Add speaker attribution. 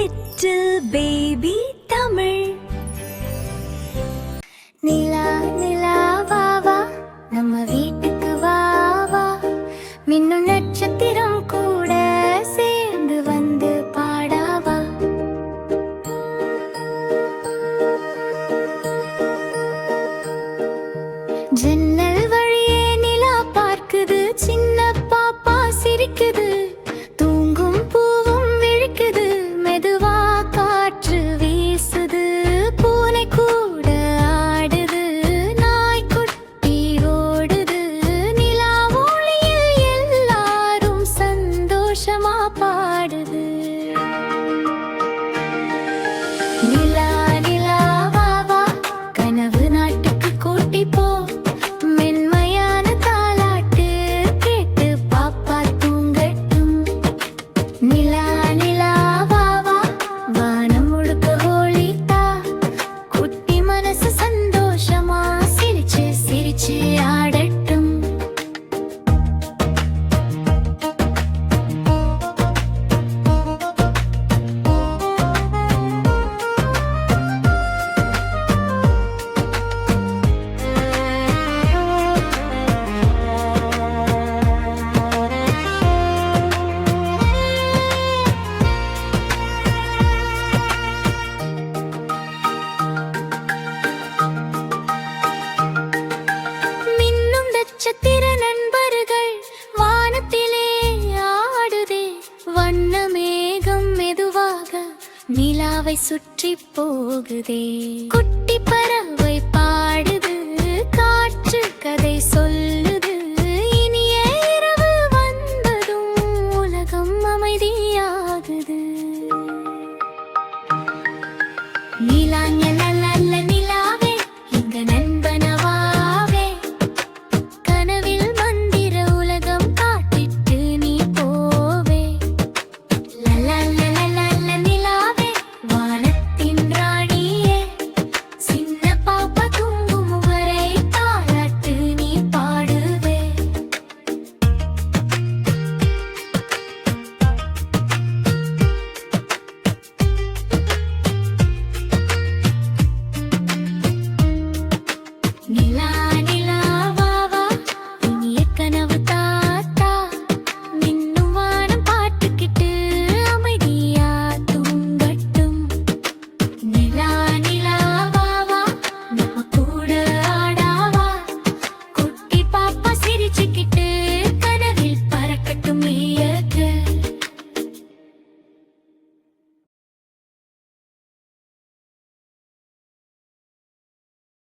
Speaker 1: Little baby Tamil.
Speaker 2: நிலா நிலா வா வா, நம்ம வீட்டுக்கு வா வா, மின்னும் நட்சத்திரம் கூட சேர்ந்து வந்து பாடாவா. ஜன்னல் வழியே நிலா பார்க்குது, சின்ன பாப்பா சிரிக்குது, தூங்கும் பூவும் விழிக்குது, மெதுவா காற்று வீசுது, பூனை கூட ஆடுது, நாய்க்குட்டி ஓடுது, நிலா ஒளியில் எல்லாரும் சந்தோஷமா பாடுது. நிலா நிலா வா வா, கனவு நாட்டுக்கு கூட்டி போ, மென்மையான தாலாட்டு கேட்டு பாப்பா தூங்கட்டும். நிலா நிலா வா வா, வானம் முழுக்க ஹோலிதா, குட்டி மனசு சந்தோஷமா சிரிச்சு சிரிச்சு ஆடட்டும். மின்னும் நட்சத்திர நண்பர்கள் வானத்திலே ஆடுதே, வண்ண மேகம் மெதுவாக நிலாவை சுற்றி போகுதே, குட்டி பறவை பாடுது, காற்று கதை சொல்லுது, இனிய இரவு வந்ததும் உலகம் அமைதியாகுது. நிலா